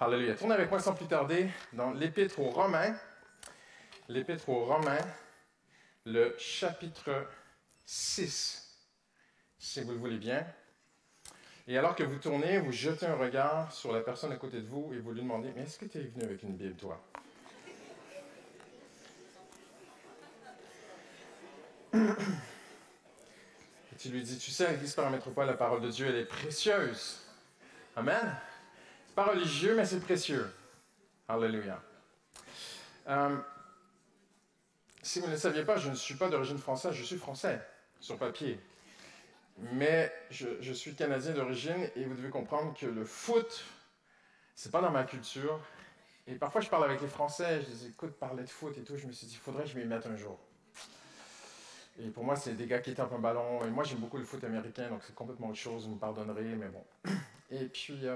Alléluia. Tournez avec moi sans plus tarder dans l'Épître aux Romains. L'Épître aux Romains, le chapitre 6, si vous le voulez bien. Et alors que vous tournez, vous jetez un regard sur la personne à côté de vous et vous lui demandez « Mais est-ce que tu es venu avec une Bible, toi? » Et tu lui dis « Tu sais, à l'Église Paramétropole, la parole de Dieu, elle est précieuse. Amen. C'est pas religieux, mais c'est précieux. Alléluia. » Si vous ne le saviez pas, je ne suis pas d'origine française, je suis français, sur papier. Mais je suis Canadien d'origine et vous devez comprendre que le foot, c'est pas dans ma culture. Et parfois, je parle avec les Français, je dis, écoute, parler de foot et tout, je me suis dit, il faudrait que je m'y mette un jour. Et pour moi, c'est des gars qui tapent un ballon. Et moi, j'aime beaucoup le foot américain, donc c'est complètement autre chose, vous me pardonnerez, mais bon. Et puis,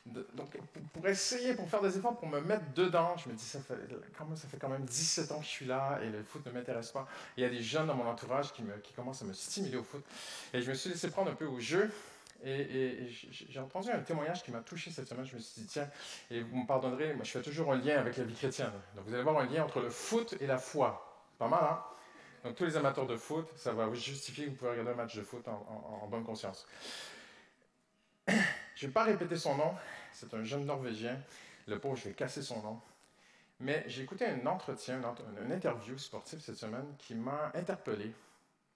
donc, pour essayer, pour faire des efforts, pour me mettre dedans, je me dis, ça fait quand même 17 ans que je suis là et le foot ne m'intéresse pas. Il y a des jeunes dans mon entourage qui commencent à me stimuler au foot. Et je me suis laissé prendre un peu au jeu. Et j'ai entendu un témoignage qui m'a touché cette semaine. Je me suis dit, tiens, et vous me pardonnerez, moi je fais toujours un lien avec la vie chrétienne. Donc vous allez voir un lien entre le foot et la foi. C'est pas mal, hein? Donc tous les amateurs de foot, ça va vous justifier que vous pouvez regarder un match de foot en bonne conscience. Je ne vais pas répéter son nom, c'est un jeune Norvégien. Le pauvre, je vais casser son nom. Mais j'ai écouté un entretien, une interview sportive cette semaine qui m'a interpellé.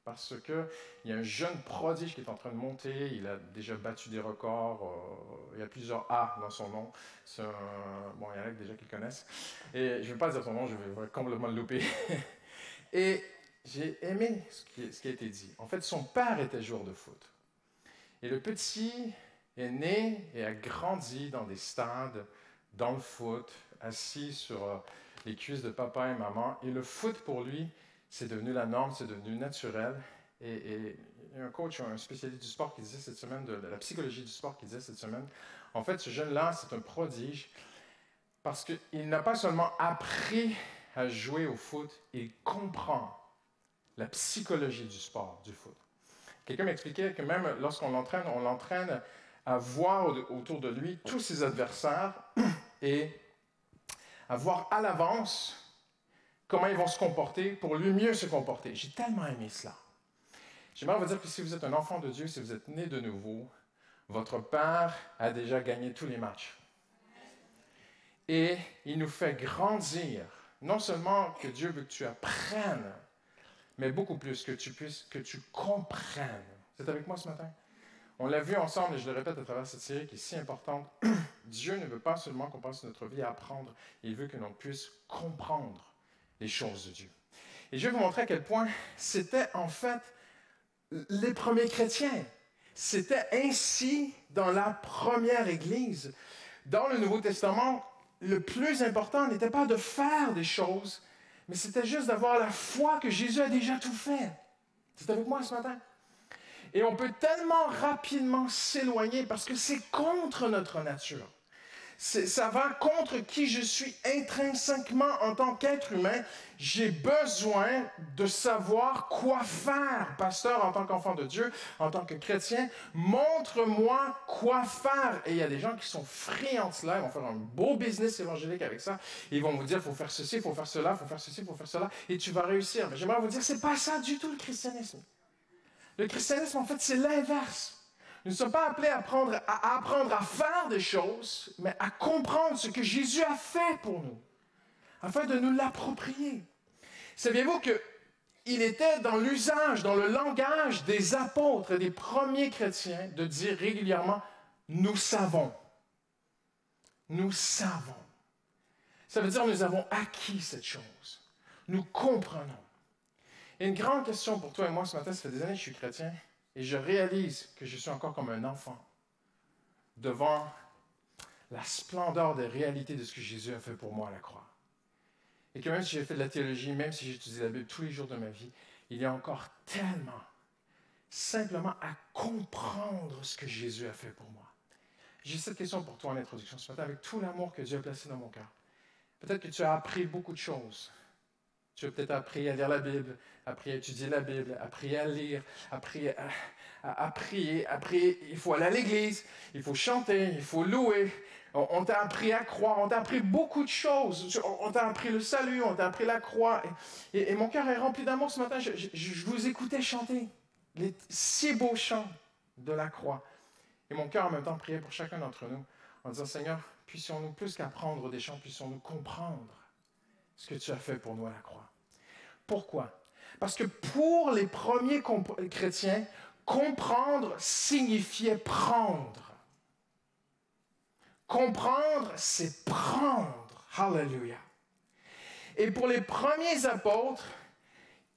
Parce qu'il y a un jeune prodige qui est en train de monter, il a déjà battu des records, il y a plusieurs A dans son nom. Bon, il y en a déjà qui le connaissent. Et je ne vais pas dire son nom, je vais complètement le louper. Et j'ai aimé ce qui a été dit. En fait, son père était joueur de foot. Et le petit est né et a grandi dans des stades, dans le foot, assis sur les cuisses de papa et maman. Et le foot, pour lui, c'est devenu la norme, c'est devenu naturel. Et il y a un coach, un spécialiste du sport qui disait cette semaine, de la psychologie du sport qui disait cette semaine, en fait, ce jeune-là, c'est un prodige parce qu'il n'a pas seulement appris à jouer au foot, il comprend la psychologie du sport, du foot. Quelqu'un m'expliquait que même lorsqu'on l'entraîne, on l'entraîne à voir autour de lui tous ses adversaires et à voir à l'avance comment ils vont se comporter pour lui mieux se comporter. J'ai tellement aimé cela. J'aimerais vous dire que si vous êtes un enfant de Dieu, si vous êtes né de nouveau, votre Père a déjà gagné tous les matchs. Et il nous fait grandir. Non seulement que Dieu veut que tu apprennes, mais beaucoup plus que tu comprennes. Vous êtes avec moi ce matin? On l'a vu ensemble, et je le répète à travers cette série qui est si importante. Dieu ne veut pas seulement qu'on passe notre vie à apprendre, il veut que l'on puisse comprendre les choses de Dieu. Et je vais vous montrer à quel point c'était en fait les premiers chrétiens. C'était ainsi dans la première Église. Dans le Nouveau Testament, le plus important n'était pas de faire des choses, mais c'était juste d'avoir la foi que Jésus a déjà tout fait. C'est avec moi ce matin? Et on peut tellement rapidement s'éloigner parce que c'est contre notre nature. Ça va contre qui je suis intrinsèquement en tant qu'être humain. J'ai besoin de savoir quoi faire, pasteur, en tant qu'enfant de Dieu, en tant que chrétien. Montre-moi quoi faire. Et il y a des gens qui sont friands de cela. Ils vont faire un beau business évangélique avec ça. Ils vont vous dire, il faut faire ceci, il faut faire cela, il faut faire ceci, il faut faire cela. Et tu vas réussir. Mais j'aimerais vous dire, c'est pas ça du tout le christianisme. Le christianisme, en fait, c'est l'inverse. Nous ne sommes pas appelés à apprendre à faire des choses, mais à comprendre ce que Jésus a fait pour nous, afin de nous l'approprier. Saviez-vous qu'il était dans l'usage, dans le langage des apôtres et des premiers chrétiens de dire régulièrement « nous savons ». Nous savons. Ça veut dire nous avons acquis cette chose. Nous comprenons. Et une grande question pour toi et moi ce matin, ça fait des années que je suis chrétien, et je réalise que je suis encore comme un enfant devant la splendeur des réalités de ce que Jésus a fait pour moi à la croix. Et que même si j'ai fait de la théologie, même si j'étudie la Bible tous les jours de ma vie, il y a encore tellement, simplement à comprendre ce que Jésus a fait pour moi. J'ai cette question pour toi en introduction ce matin, avec tout l'amour que Dieu a placé dans mon cœur. Peut-être que tu as appris beaucoup de choses. Tu as peut-être appris à lire la Bible, appris à étudier la Bible, appris à lire, appris à prier, il faut aller à l'église, il faut chanter, il faut louer. On t'a appris à croire, on t'a appris beaucoup de choses. On t'a appris le salut, on t'a appris la croix. Et mon cœur est rempli d'amour ce matin. Je vous écoutais chanter les si beaux chants de la croix. Et mon cœur en même temps priait pour chacun d'entre nous en disant, Seigneur, puissions-nous plus qu'apprendre des chants, puissions-nous comprendre ce que tu as fait pour nous à la croix. Pourquoi? Parce que pour les premiers chrétiens, comprendre signifiait prendre. Comprendre, c'est prendre. Hallelujah. Et pour les premiers apôtres,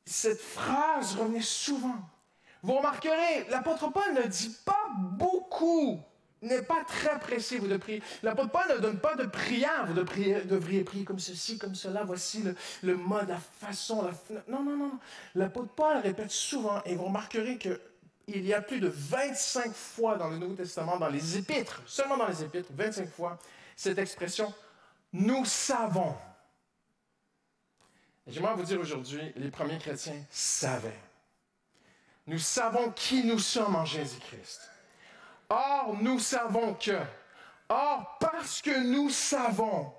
cette phrase revenait souvent. Vous remarquerez, l'apôtre Paul ne dit pas beaucoup, n'est pas très précis, vous de prier. L'apôtre Paul ne donne pas de prière, vous devriez prier comme ceci, comme cela, voici le mode, la façon. Non, non, non. L'apôtre Paul répète souvent, et vous remarquerez qu'il y a plus de 25 fois dans le Nouveau Testament, dans les Épîtres, seulement dans les Épîtres, 25 fois, cette expression « nous savons ». J'aimerais vous dire aujourd'hui, les premiers chrétiens savaient. Nous savons qui nous sommes en Jésus-Christ. Or, nous savons que. Or, parce que nous savons.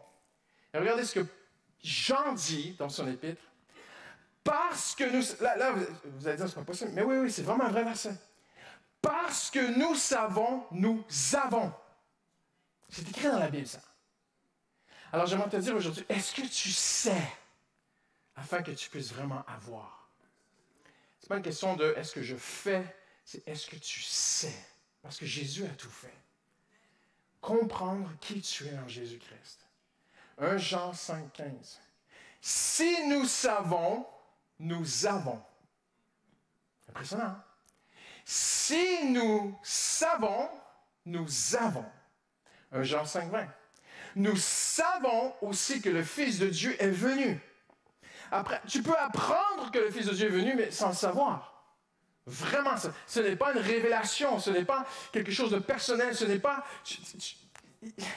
Et regardez ce que Jean dit dans son épître. Parce que nous... Là vous allez dire, c'est pas possible. Mais oui, c'est vraiment un vrai verset. Parce que nous savons, nous avons. C'est écrit dans la Bible, ça. Alors, j'aimerais te dire aujourd'hui, est-ce que tu sais, afin que tu puisses vraiment avoir? Ce n'est pas une question de est-ce que je fais, c'est est-ce que tu sais? Parce que Jésus a tout fait. Comprendre qui tu es en Jésus-Christ. 1 Jean 5, 15. Si nous savons, nous avons. Impressionnant, hein? Si nous savons, nous avons. 1 Jean 5, 20. Nous savons aussi que le Fils de Dieu est venu. Après, tu peux apprendre que le Fils de Dieu est venu, mais sans le savoir. Vraiment, ce n'est pas une révélation, ce n'est pas quelque chose de personnel, ce n'est pas...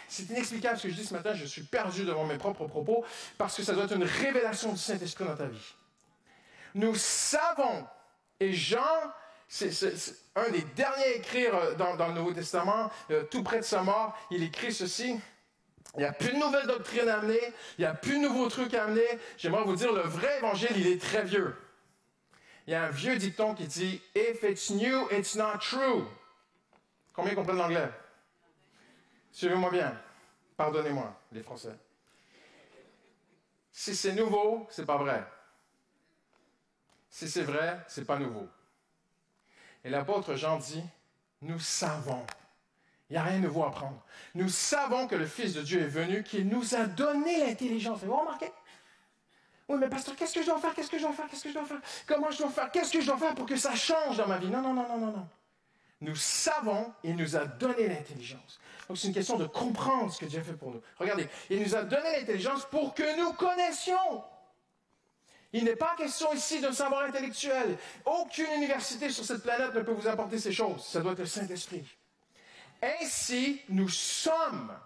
C'est inexplicable ce que je dis ce matin, je suis perdu devant mes propres propos, parce que ça doit être une révélation du Saint-Esprit dans ta vie. Nous savons, et Jean, c'est un des derniers à écrire dans le Nouveau Testament, tout près de sa mort, il écrit ceci... Il n'y a plus de nouvelles doctrines à amener, il n'y a plus de nouveaux trucs à amener. J'aimerais vous dire, le vrai évangile, il est très vieux. Il y a un vieux dicton qui dit « If it's new, it's not true ». Combien comprennent l'anglais? Suivez-moi bien. Pardonnez-moi, les Français. Si c'est nouveau, c'est pas vrai. Si c'est vrai, c'est pas nouveau. Et l'apôtre Jean dit « Nous savons ». Il n'y a rien de nouveau à apprendre. Nous savons que le Fils de Dieu est venu, qu'il nous a donné l'intelligence. Vous remarquez? Oui, mais pasteur, qu'est-ce que je dois faire? Qu'est-ce que je dois faire? Qu'est-ce que je dois faire? Comment je dois faire? Qu'est-ce que je dois faire pour que ça change dans ma vie? Non. Nous savons, il nous a donné l'intelligence. Donc, c'est une question de comprendre ce que Dieu a fait pour nous. Regardez, il nous a donné l'intelligence pour que nous connaissions. Il n'est pas question ici d'un savoir intellectuel. Aucune université sur cette planète ne peut vous apporter ces choses. Ça doit être le Saint-Esprit. Ainsi, nous sommes,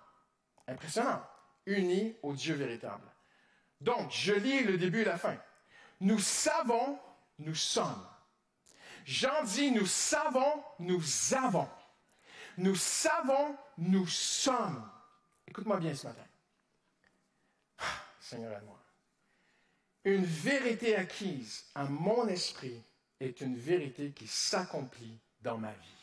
impressionnant, unis au Dieu véritable. Donc, je lis le début et la fin. Nous savons, nous sommes. Jean dit, nous savons, nous avons. Nous savons, nous sommes. Écoute-moi bien ce matin. Seigneur, aide-moi. Une vérité acquise à mon esprit est une vérité qui s'accomplit dans ma vie.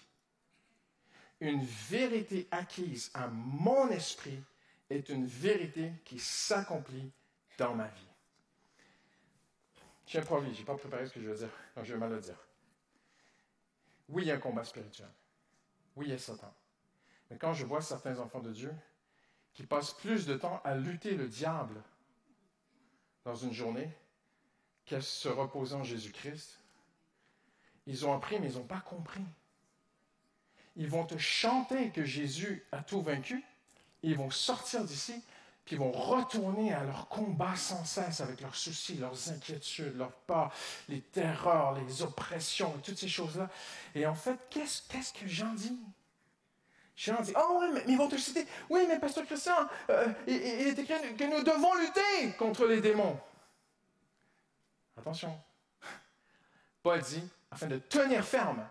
Une vérité acquise à mon esprit est une vérité qui s'accomplit dans ma vie. J'ai improvisé, je n'ai pas préparé ce que je veux dire, donc je vais mal le dire. Oui, il y a un combat spirituel. Oui, il y a Satan. Mais quand je vois certains enfants de Dieu qui passent plus de temps à lutter le diable dans une journée qu'à se reposer en Jésus-Christ, ils ont appris, mais ils n'ont pas compris. Ils vont te chanter que Jésus a tout vaincu. Ils vont sortir d'ici, puis ils vont retourner à leur combat sans cesse avec leurs soucis, leurs inquiétudes, leurs peurs, les terreurs, les oppressions, toutes ces choses-là. Et en fait, qu'est-ce que Jean dit? Jean dit, oh oui, mais ils vont te citer, oui, mais pasteur Christian, il est écrit que nous devons lutter contre les démons. Attention. Paul dit, afin de tenir ferme.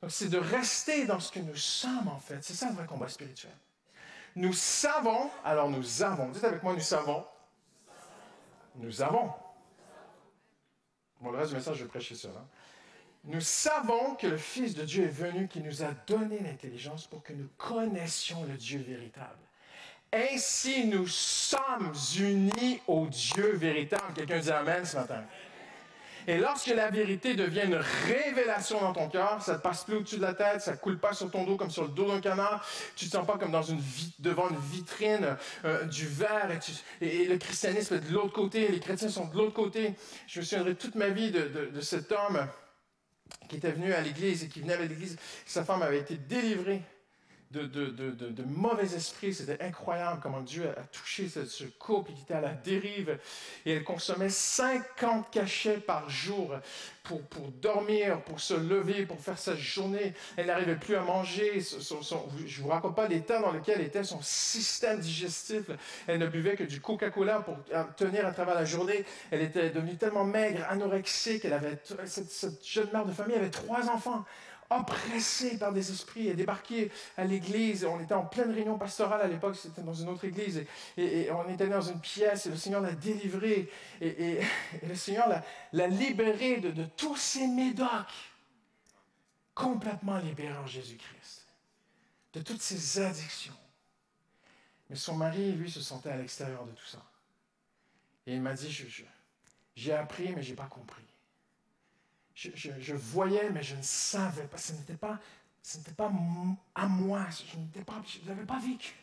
Donc, c'est de rester dans ce que nous sommes, en fait. C'est ça le vrai combat spirituel. Nous savons, alors nous avons, dites avec moi, nous savons. Nous avons. Bon, le reste du message, je vais prêcher ça. Hein? Nous savons que le Fils de Dieu est venu, qui nous a donné l'intelligence pour que nous connaissions le Dieu véritable. Ainsi, nous sommes unis au Dieu véritable. Quelqu'un dit Amen ce matin. Et lorsque la vérité devient une révélation dans ton cœur, ça ne te passe plus au-dessus de la tête, ça ne coule pas sur ton dos comme sur le dos d'un canard, tu ne te sens pas comme devant une vitrine du verre, et le christianisme est de l'autre côté, les chrétiens sont de l'autre côté. Je me souviendrai toute ma vie de cet homme qui était venu à l'église et qui venait à l'église. Sa femme avait été délivrée de mauvais esprits. C'était incroyable comment Dieu a touché ce couple qui était à la dérive. Et elle consommait 50 cachets par jour pour dormir, pour se lever, pour faire sa journée. Elle n'arrivait plus à manger. Je ne vous raconte pas l'état dans lequel était son système digestif. Elle ne buvait que du Coca-Cola pour tenir à travers la journée. Elle était devenue tellement maigre, anorexique. Cette jeune mère de famille avait 3 enfants. Oppressée par des esprits, et débarquée à l'église. On était en pleine réunion pastorale à l'époque, c'était dans une autre église, et on était dans une pièce, et le Seigneur l'a délivrée, et le Seigneur l'a libérée de tous ses médocs, complètement libérée en Jésus-Christ, de toutes ses addictions. Mais son mari, lui, se sentait à l'extérieur de tout ça. Et il m'a dit, j'ai appris, mais je n'ai pas compris. Je voyais, mais je ne savais pas. Ce n'était pas à moi. Je n'avais pas vécu.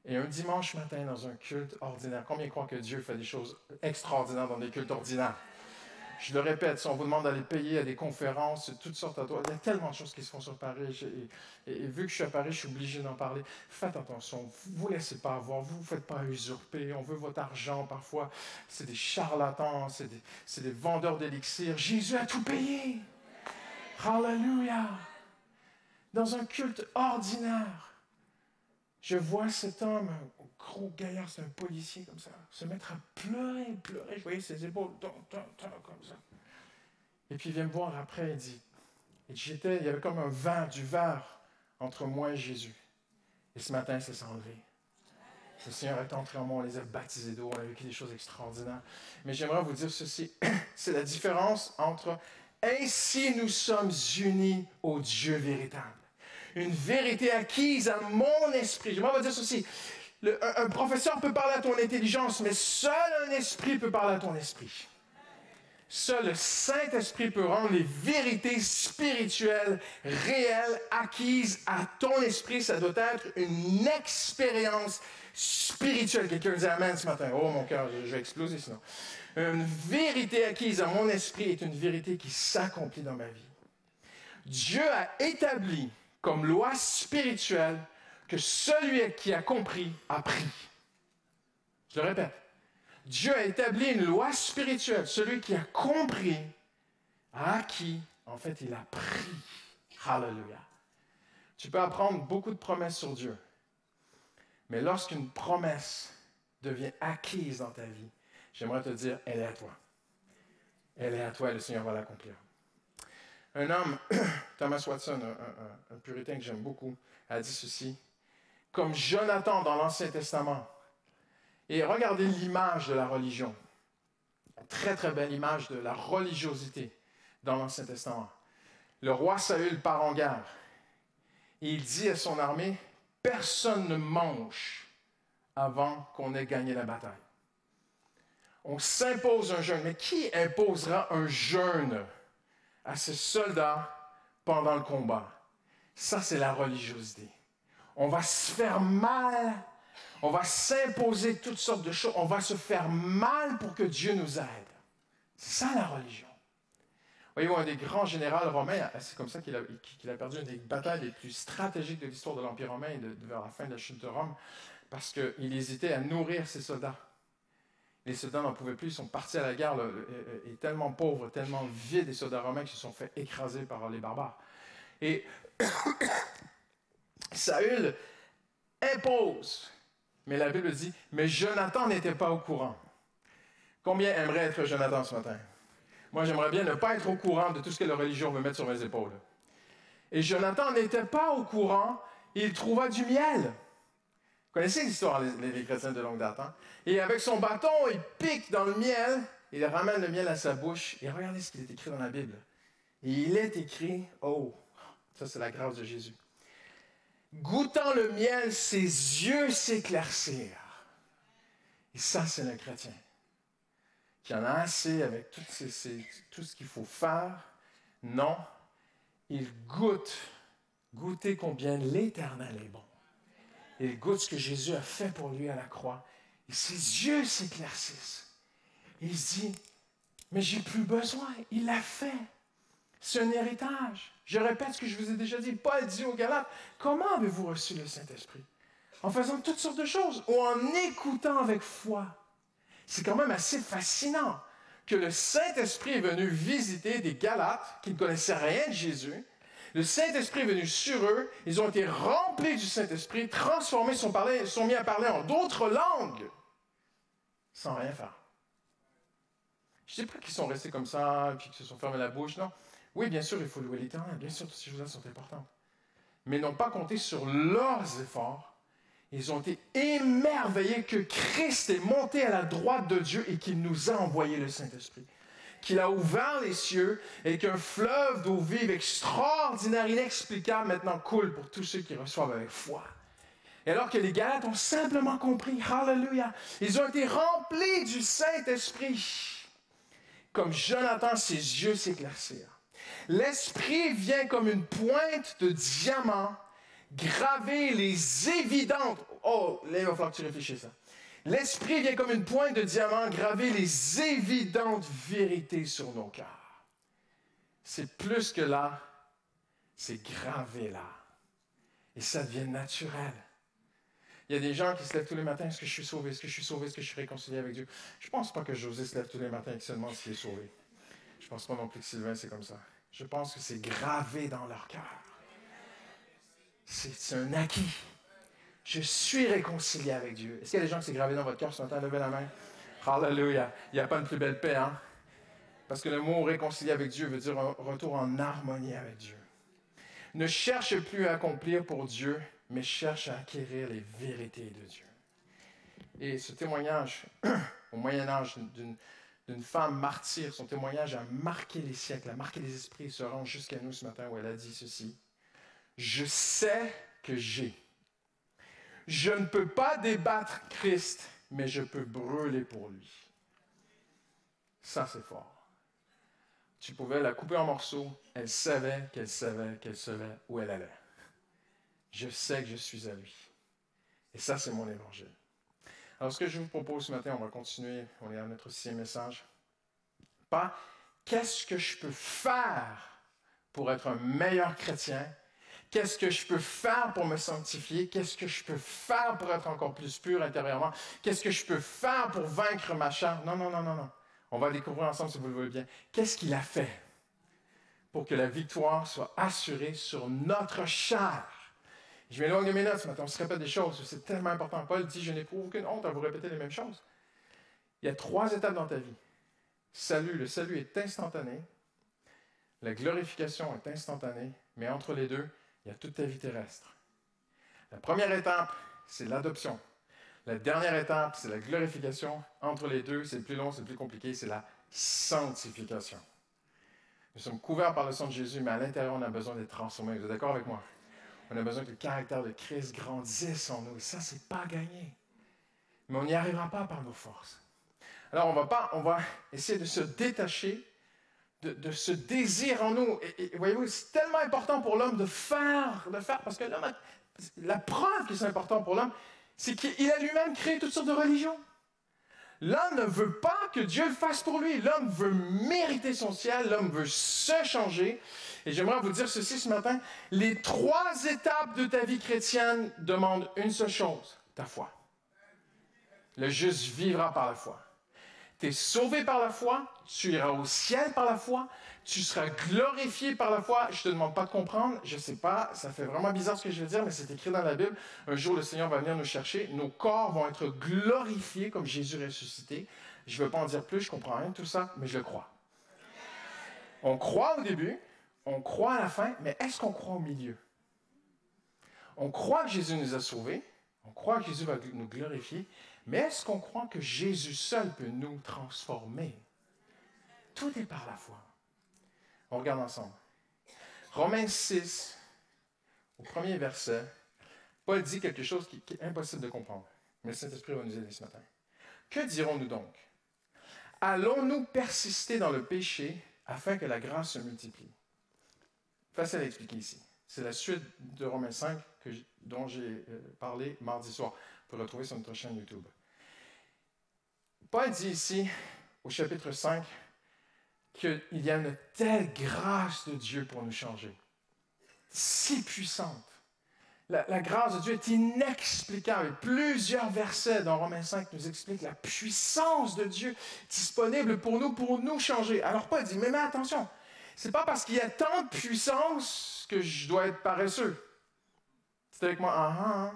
Et un dimanche matin, dans un culte ordinaire, combien croient que Dieu fait des choses extraordinaires dans des cultes ordinaires? Je le répète, si on vous demande d'aller payer à des conférences, toutes sortes d'endroits, il y a tellement de choses qui se font sur Paris. Et vu que je suis à Paris, je suis obligé d'en parler. Faites attention, vous ne vous laissez pas avoir, vous ne vous faites pas usurper. On veut votre argent parfois. C'est des charlatans, c'est des vendeurs d'élixir. Jésus a tout payé. Hallelujah. Dans un culte ordinaire, je vois cet homme, un gros gaillard, c'est un policier comme ça, se mettre à pleurer. Je voyais ses épaules, comme ça. Et puis il vient me voir après, il dit, il y avait comme du verre entre moi et Jésus. Et ce matin, ça s'est enlevé. Le Seigneur est entré en moi, on les a baptisés d'eau, on a vécu des choses extraordinaires. Mais j'aimerais vous dire ceci, c'est la différence entre « Ainsi nous sommes unis au Dieu véritable ». Une vérité acquise à mon esprit. J'aimerais vous dire ceci, un professeur peut parler à ton intelligence, mais seul un esprit peut parler à ton esprit. Seul le Saint-Esprit peut rendre les vérités spirituelles, réelles, acquises à ton esprit. Ça doit être une expérience spirituelle. Quelqu'un dit Amen ce matin. Oh mon cœur, je vais exploser sinon. Une vérité acquise à mon esprit est une vérité qui s'accomplit dans ma vie. Dieu a établi comme loi spirituelle que celui qui a compris a pris. Je le répète. Dieu a établi une loi spirituelle. Celui qui a compris a acquis. En fait, il a pris. Hallelujah. Tu peux apprendre beaucoup de promesses sur Dieu. Mais lorsqu'une promesse devient acquise dans ta vie, j'aimerais te dire, elle est à toi. Elle est à toi et le Seigneur va l'accomplir. Un homme, Thomas Watson, un puritain que j'aime beaucoup, a dit ceci. Comme Jonathan dans l'Ancien Testament. Et regardez l'image de la religion. Très, très belle image de la religiosité dans l'Ancien Testament. Le roi Saül part en guerre. Et il dit à son armée, personne ne mange avant qu'on ait gagné la bataille. On s'impose un jeûne. Mais qui imposera un jeûne à ses soldats pendant le combat? Ça, c'est la religiosité. On va se faire mal. On va s'imposer toutes sortes de choses. On va se faire mal pour que Dieu nous aide. C'est ça la religion. Voyez-vous, un des grands généraux romains, c'est comme ça qu'il a perdu une des batailles les plus stratégiques de l'histoire de l'Empire romain vers la fin de la chute de Rome, parce qu'il hésitait à nourrir ses soldats. Les soldats n'en pouvaient plus, ils sont partis à la guerre, et tellement pauvres, tellement vides, les soldats romains qui se sont fait écraser par les barbares. Et Saül impose. Mais la Bible dit, mais Jonathan n'était pas au courant. Combien aimerait être Jonathan ce matin? Moi, j'aimerais bien ne pas être au courant de tout ce que la religion veut mettre sur mes épaules. Et Jonathan n'était pas au courant, il trouva du miel. connaissez l'histoire, les chrétiens de longue date, hein? Et avec son bâton, il pique dans le miel, il ramène le miel à sa bouche, et regardez ce qu'il est écrit dans la Bible. Et il est écrit, oh, ça c'est la grâce de Jésus. Goûtant le miel, ses yeux s'éclaircirent. Et ça, c'est le chrétien qui en a assez avec tout ce qu'il faut faire. Non, il goûte. Goûtez combien l'Éternel est bon. Il goûte ce que Jésus a fait pour lui à la croix. Et ses yeux s'éclaircissent. Et il se dit, mais j'ai plus besoin. Il l'a fait. C'est un héritage. Je répète ce que je vous ai déjà dit. Paul dit aux Galates, comment avez-vous reçu le Saint-Esprit? En faisant toutes sortes de choses ou en écoutant avec foi. C'est quand même assez fascinant que le Saint-Esprit est venu visiter des Galates qui ne connaissaient rien de Jésus. Le Saint-Esprit est venu sur eux. Ils ont été remplis du Saint-Esprit, transformés, sont mis à parler en d'autres langues sans rien faire. Je ne dis pas qu'ils sont restés comme ça et qu'ils se sont fermés la bouche, non. Oui, bien sûr, il faut louer l'Éternel. Bien sûr, toutes ces choses-là sont importantes. Mais ils n'ont pas compté sur leurs efforts. Ils ont été émerveillés que Christ est monté à la droite de Dieu et qu'il nous a envoyé le Saint-Esprit. Qu'il a ouvert les cieux et qu'un fleuve d'eau vive extraordinaire, inexplicable, maintenant coule pour tous ceux qui reçoivent avec foi. Et alors que les Galates ont simplement compris, Alléluia, ils ont été remplis du Saint-Esprit. Comme Jonathan, ses yeux s'éclaircirent. L'Esprit vient comme une pointe de diamant graver les évidentes... Oh, là, il va falloir que tu réfléchisses. L'Esprit vient comme une pointe de diamant graver les évidentes vérités sur nos cœurs. C'est plus que là, c'est gravé là. Et ça devient naturel. Il y a des gens qui se lèvent tous les matins, est-ce que je suis sauvé, est-ce que je suis sauvé, est-ce que je suis réconcilié avec Dieu? Je ne pense pas que José se lève tous les matins et se demande s'il est sauvé. Je ne pense pas non plus que Sylvain, c'est comme ça. Je pense que c'est gravé dans leur cœur. C'est un acquis. Je suis réconcilié avec Dieu. Est-ce qu'il y a des gens qui c'est gravé dans votre cœur ce matin? Levez la main. Hallelujah. Il n'y a pas de plus belle paix, hein? Parce que le mot réconcilié avec Dieu veut dire un retour en harmonie avec Dieu. Ne cherche plus à accomplir pour Dieu, mais cherche à acquérir les vérités de Dieu. Et ce témoignage, au Moyen-Âge, d'une femme martyre, son témoignage a marqué les siècles, a marqué les esprits, et se rend jusqu'à nous ce matin où elle a dit ceci. Je sais que j'ai. Je ne peux pas débattre Christ, mais je peux brûler pour lui. Ça, c'est fort. Tu pouvais la couper en morceaux. Elle savait où elle allait. Je sais que je suis à lui. Et ça, c'est mon évangile. Alors, ce que je vous propose ce matin, on va continuer. On est à notre 6e message. Pas qu'est-ce que je peux faire pour être un meilleur chrétien? Qu'est-ce que je peux faire pour me sanctifier? Qu'est-ce que je peux faire pour être encore plus pur intérieurement? Qu'est-ce que je peux faire pour vaincre ma chair? Non. On va découvrir ensemble, si vous le voulez bien. Qu'est-ce qu'il a fait pour que la victoire soit assurée sur notre chair? Je m'éloigne de mes notes ce matin, on se répète des choses, c'est tellement important. Paul dit, je n'éprouve aucune honte à vous répéter les mêmes choses. Il y a 3 étapes dans ta vie. Le salut est instantané, la glorification est instantanée, mais entre les deux, il y a toute ta vie terrestre. La première étape, c'est l'adoption. La dernière étape, c'est la glorification. Entre les deux, c'est le plus long, c'est le plus compliqué, c'est la sanctification. Nous sommes couverts par le sang de Jésus, mais à l'intérieur, on a besoin d'être transformés. Vous êtes d'accord avec moi? On a besoin que le caractère de Christ grandisse en nous. Et ça, c'est pas gagné. Mais on n'y arrivera pas par nos forces. Alors, on va essayer de se détacher de ce désir en nous. Et voyez-vous, c'est tellement important pour l'homme de faire, parce que l'homme, la preuve que c'est important pour l'homme, c'est qu'il a lui-même créé toutes sortes de religions. L'homme ne veut pas que Dieu le fasse pour lui. L'homme veut mériter son ciel. L'homme veut se changer. Et j'aimerais vous dire ceci ce matin. Les 3 étapes de ta vie chrétienne demandent une seule chose, ta foi. Le juste vivra par la foi. Tu es sauvé par la foi, tu iras au ciel par la foi, tu seras glorifié par la foi. Je ne te demande pas de comprendre, je ne sais pas, ça fait vraiment bizarre ce que je vais dire, mais c'est écrit dans la Bible. Un jour, le Seigneur va venir nous chercher, nos corps vont être glorifiés comme Jésus ressuscité. Je ne veux pas en dire plus, je ne comprends rien de tout ça, mais je le crois. On croit au début, on croit à la fin, mais est-ce qu'on croit au milieu? On croit que Jésus nous a sauvés, On croit que Jésus va nous glorifier, mais est-ce qu'on croit que Jésus seul peut nous transformer? Tout est par la foi. On regarde ensemble. Romains 6, au premier verset, Paul dit quelque chose qui est impossible de comprendre. Mais le Saint-Esprit va nous aider ce matin. Que dirons-nous donc? Allons-nous persister dans le péché afin que la grâce se multiplie? Facile à expliquer ici. C'est la suite de Romains 5 dont j'ai parlé mardi soir. Vous pouvez le retrouver sur notre chaîne YouTube. Paul dit ici, au chapitre 5, qu'il y a une telle grâce de Dieu pour nous changer. Si puissante. La grâce de Dieu est inexplicable. Plusieurs versets dans Romains 5 nous expliquent la puissance de Dieu disponible pour nous changer. Alors Paul dit, mais attention, c'est pas parce qu'il y a tant de puissance que je dois être paresseux. C'est avec moi,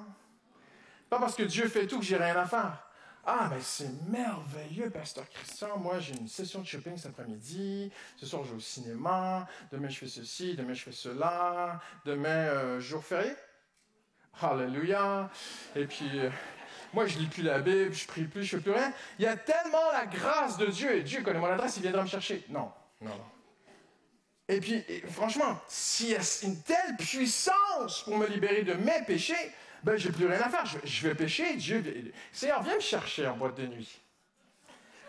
Pas parce que Dieu fait tout que j'ai rien à faire. Ah, mais c'est merveilleux, Pasteur Christian. Moi, j'ai une session de shopping cet après-midi. Ce soir, je vais au cinéma. Demain, je fais ceci. Demain, je fais cela. Demain, jour férié. Alléluia. Et puis, moi, je lis plus la Bible, je prie plus, je fais plus rien. Il y a tellement la grâce de Dieu. Et Dieu connaît mon adresse, il viendra me chercher. Non. Et puis, franchement, s'il y a une telle puissance pour me libérer de mes péchés, ben, j'ai plus rien à faire. Je vais pécher, Dieu... Seigneur, viens me chercher en boîte de nuit.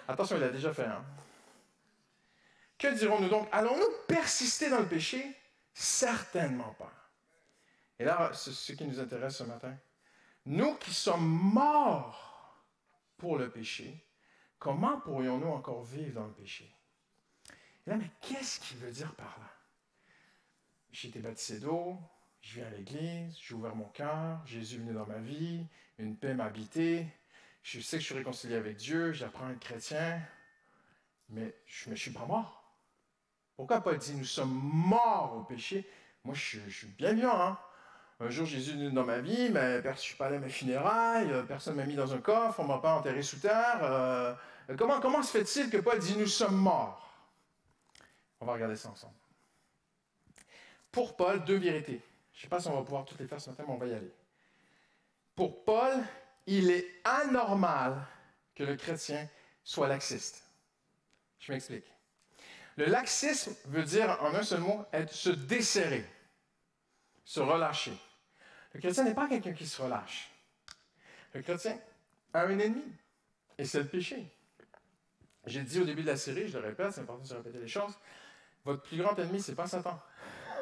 Attention, il l'a déjà fait, hein. Que dirons-nous donc? Allons-nous persister dans le péché? Certainement pas. Et là, c'est ce qui nous intéresse ce matin. Nous qui sommes morts pour le péché, comment pourrions-nous encore vivre dans le péché? Et là, mais qu'est-ce qu'il veut dire par là? J'ai été baptisé d'eau, je viens à l'église, j'ai ouvert mon cœur, Jésus est venu dans ma vie, une paix m'a habité, je sais que je suis réconcilié avec Dieu, j'apprends à être chrétien, mais je ne suis pas mort. Pourquoi Paul dit nous sommes morts au péché? Moi, je suis bien vivant, hein? Un jour, Jésus est venu dans ma vie, mais je ne suis pas allé à mes funérailles, personne ne m'a mis dans un coffre, on ne m'a pas enterré sous terre. Comment se fait-il que Paul dit nous sommes morts? On va regarder ça ensemble. Pour Paul, deux vérités. Je ne sais pas si on va pouvoir toutes les faire ce matin, mais on va y aller. Pour Paul, il est anormal que le chrétien soit laxiste. Je m'explique. Le laxisme veut dire, en un seul mot, se desserrer, se relâcher. Le chrétien n'est pas quelqu'un qui se relâche. Le chrétien a un ennemi, et c'est le péché. J'ai dit au début de la série, je le répète, c'est important de se répéter les choses, votre plus grand ennemi, ce n'est pas Satan.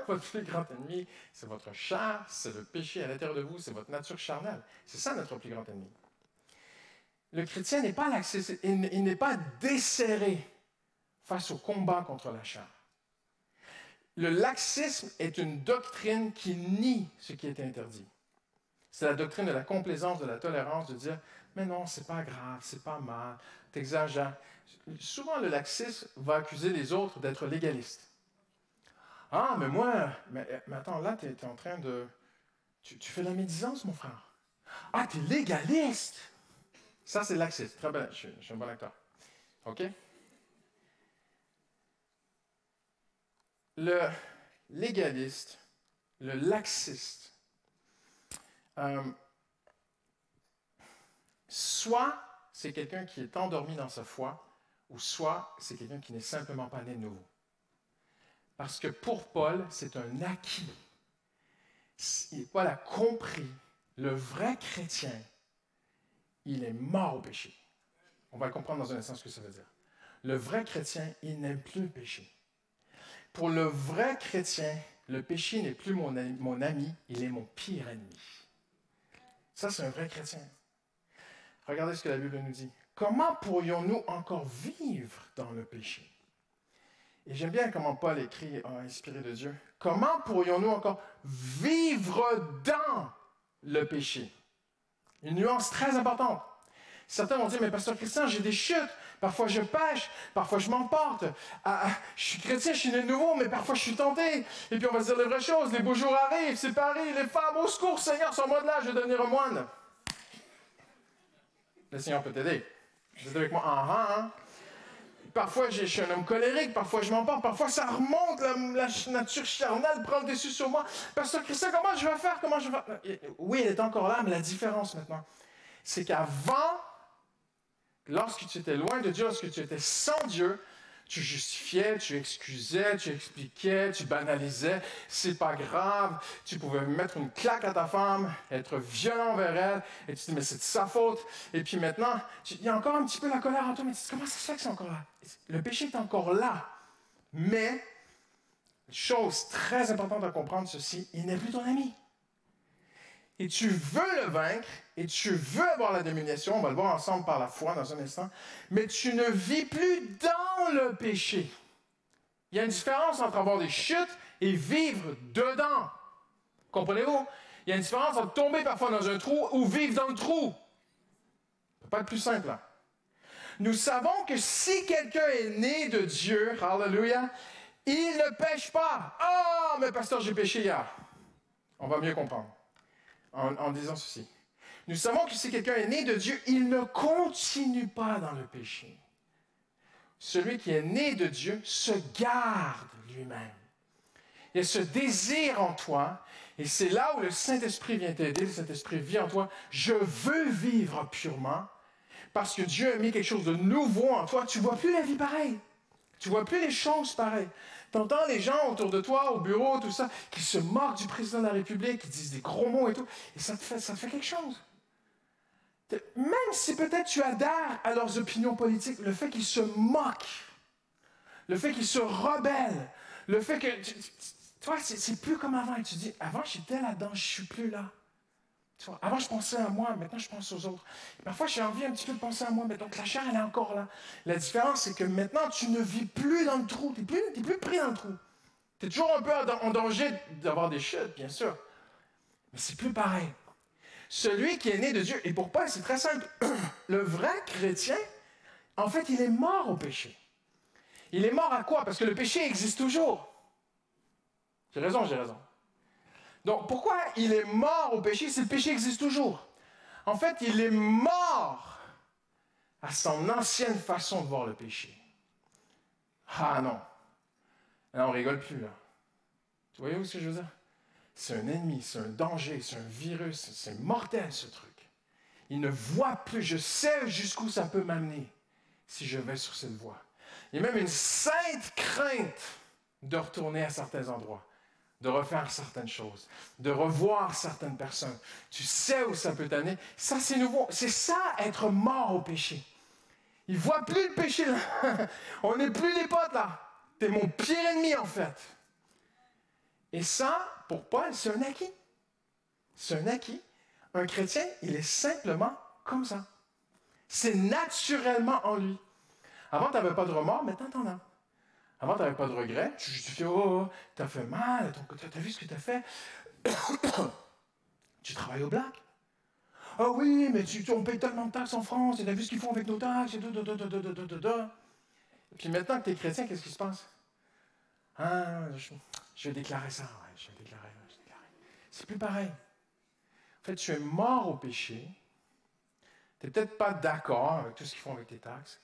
Votre plus grand ennemi, c'est votre chair, c'est le péché à l'intérieur de vous, c'est votre nature charnelle. C'est ça notre plus grand ennemi. Le chrétien n'est pas laxiste, il n'est pas desserré face au combat contre la chair. Le laxisme est une doctrine qui nie ce qui est interdit. C'est la doctrine de la complaisance, de la tolérance, de dire « mais non, c'est pas grave, c'est pas mal, t'exagères ». Souvent, le laxisme va accuser les autres d'être légalistes. « Ah, mais moi, mais attends, là, tu es en train de... Tu fais de la médisance, mon frère. Ah, tu es légaliste. » Ça, c'est laxiste. Très bien, je suis un bon acteur. OK? Le légaliste, le laxiste, soit c'est quelqu'un qui est endormi dans sa foi, ou soit c'est quelqu'un qui n'est simplement pas né de nouveau. Parce que pour Paul, c'est un acquis. Paul a compris, le vrai chrétien, il est mort au péché. On va le comprendre dans un instant ce que ça veut dire. Le vrai chrétien, il n'aime plus le péché. Pour le vrai chrétien, le péché n'est plus mon ami, il est mon pire ennemi. Ça, c'est un vrai chrétien. Regardez ce que la Bible nous dit. Comment pourrions-nous encore vivre dans le péché? Et j'aime bien comment Paul écrit, inspiré de Dieu. Comment pourrions-nous encore vivre dans le péché? Une nuance très importante. Certains vont dire, mais pasteur Christian, j'ai des chutes. Parfois je pêche, parfois je m'emporte. Je suis chrétien, je suis né de nouveau, mais parfois je suis tenté. Et puis on va se dire les vraies choses. Les beaux jours arrivent, c'est Paris, les femmes, au secours, Seigneur, sors-moi de là, je vais devenir un moine. Le Seigneur peut t'aider. Vous êtes avec moi? Parfois, je suis un homme colérique, parfois je m'emporte, parfois ça remonte, la nature charnelle prend le dessus sur moi. Pasteur Christian, comment je vais faire? Comment je vais faire? Oui, elle est encore là, mais la différence maintenant, c'est qu'avant, lorsque tu étais loin de Dieu, lorsque tu étais sans Dieu, tu justifiais, tu excusais, tu expliquais, tu banalisais. C'est pas grave. Tu pouvais mettre une claque à ta femme, être violent envers elle, et tu te dis, mais c'est de sa faute. Et puis maintenant, il y a encore un petit peu la colère en toi, mais tu te dis, comment ça se fait que c'est encore là? Le péché est encore là. Mais, chose très importante à comprendre, ceci, il n'est plus ton ami. Et tu veux le vaincre, et tu veux avoir la domination, on va le voir ensemble par la foi dans un instant, mais tu ne vis plus dans le péché. Il y a une différence entre avoir des chutes et vivre dedans. Comprenez-vous? Il y a une différence entre tomber parfois dans un trou ou vivre dans le trou. Ça peut pas être plus simple, là. Nous savons que si quelqu'un est né de Dieu, hallelujah, il ne pêche pas. Ah, mais pasteur, j'ai péché hier. On va mieux comprendre. En disant ceci. Nous savons que si quelqu'un est né de Dieu, il ne continue pas dans le péché. Celui qui est né de Dieu se garde lui-même. Il y a ce désir en toi, et c'est là où le Saint-Esprit vient t'aider. Le Saint-Esprit vit en toi. Je veux vivre purement, parce que Dieu a mis quelque chose de nouveau en toi. Tu ne vois plus la vie pareille. Tu ne vois plus les choses pareilles. Tu entends les gens autour de toi, au bureau, tout ça, qui se moquent du président de la République, qui disent des gros mots et tout, et ça te fait quelque chose. Même si peut-être tu adhères à leurs opinions politiques, le fait qu'ils se moquent, le fait qu'ils se rebellent, le fait que... Tu vois, c'est plus comme avant. Et tu dis, avant j'étais là-dedans, je ne suis plus là. Tu vois, avant je pensais à moi, maintenant je pense aux autres. Et parfois j'ai envie un petit peu de penser à moi, mais donc la chair elle est encore là. La différence c'est que maintenant tu ne vis plus dans le trou, tu n'es plus pris dans le trou. Tu es toujours un peu en danger d'avoir des chutes, bien sûr. Mais c'est plus pareil. Celui qui est né de Dieu, et pour Paul c'est très simple, le vrai chrétien, en fait il est mort au péché. Il est mort à quoi? Parce que le péché existe toujours. J'ai raison, j'ai raison. Donc, pourquoi il est mort au péché si le péché existe toujours? En fait, il est mort à son ancienne façon de voir le péché. Ah non. Là, on rigole plus, là. Vous voyez ce que je veux dire? C'est un ennemi, c'est un danger, c'est un virus, c'est mortel, ce truc. Il ne voit plus. Je sais jusqu'où ça peut m'amener si je vais sur cette voie. Il y a même une sainte crainte de retourner à certains endroits, de refaire certaines choses, de revoir certaines personnes. Tu sais où ça peut t'amener. Ça, c'est nouveau. C'est ça, être mort au péché. Il ne voit plus le péché, là. On n'est plus des potes, là. T'es mon pire ennemi, en fait. Et ça, pour Paul, c'est un acquis. C'est un acquis. Un chrétien, il est simplement comme ça. C'est naturellement en lui. Avant, tu n'avais pas de remords, maintenant, tu en as. Avant, tu n'avais pas de regrets. Tu justifiais, oh, t'as fait mal, t'as vu ce que t'as fait. Tu travailles au black. Ah oui, mais on paye tellement de taxes en France, et t'as vu ce qu'ils font avec nos taxes, et Puis maintenant que tu es chrétien, qu'est-ce qui se passe? Ah, je vais déclarer ça, ouais, je vais déclarer. C'est plus pareil. En fait, tu es mort au péché. Tu n'es peut-être pas d'accord avec tout ce qu'ils font avec tes taxes,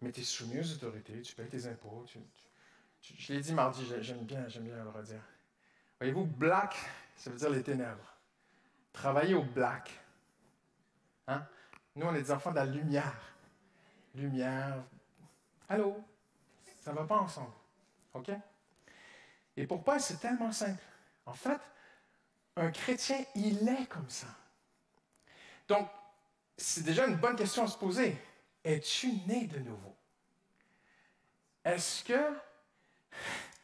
mais tu es soumis aux autorités, tu payes tes impôts, je l'ai dit mardi, j'aime bien le redire. Voyez-vous, black, ça veut dire les ténèbres. Travailler au black. Hein? Nous, on est des enfants de la lumière. Lumière. Allô? Ça ne va pas ensemble. OK? Et pour Paul, c'est tellement simple. En fait, un chrétien, il est comme ça. Donc, c'est déjà une bonne question à se poser. Es-tu né de nouveau? Est-ce que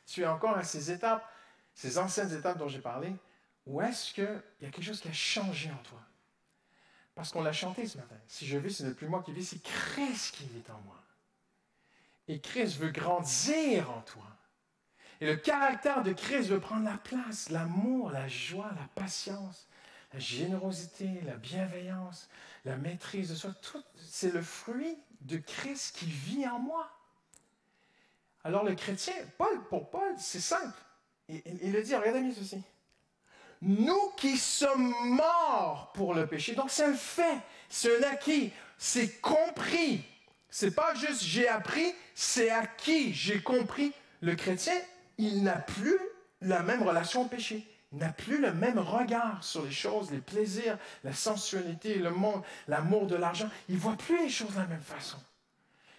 tu es encore à ces étapes, ces anciennes étapes dont j'ai parlé, ou est-ce qu'il y a quelque chose qui a changé en toi? Parce qu'on l'a chanté ce matin. Si je vis, ce n'est plus moi qui vis, c'est Christ qui vit en moi. Et Christ veut grandir en toi. Et le caractère de Christ veut prendre la place, l'amour, la joie, la patience, la générosité, la bienveillance, la maîtrise de soi. Tout, c'est le fruit de Christ qui vit en moi. Alors le chrétien, pour Paul, c'est simple. Il le dit, regardez bien ceci. Nous qui sommes morts pour le péché, donc c'est un fait, c'est un acquis, c'est compris, C'est pas juste j'ai appris, c'est acquis, j'ai compris. Le chrétien, il n'a plus la même relation au péché. Il n'a plus le même regard sur les choses, les plaisirs, la sensualité, le monde, l'amour de l'argent. Il ne voit plus les choses de la même façon.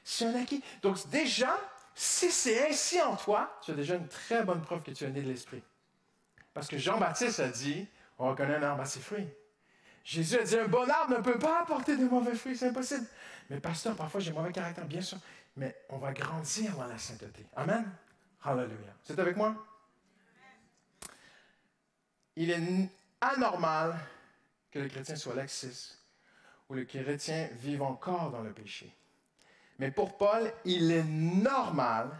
C'est un acquis. Donc déjà, si c'est ainsi en toi, tu as déjà une très bonne preuve que tu es né de l'Esprit. Parce que Jean-Baptiste a dit, on reconnaît un arbre à ses fruits. Jésus a dit, un bon arbre ne peut pas apporter de mauvais fruits, c'est impossible. Mais pasteur, parfois j'ai un mauvais caractère, bien sûr, mais on va grandir dans la sainteté. Amen? Hallelujah. Vous êtes avec moi? Il est anormal que le chrétien soit laxiste ou le chrétien vive encore dans le péché. Mais pour Paul, il est normal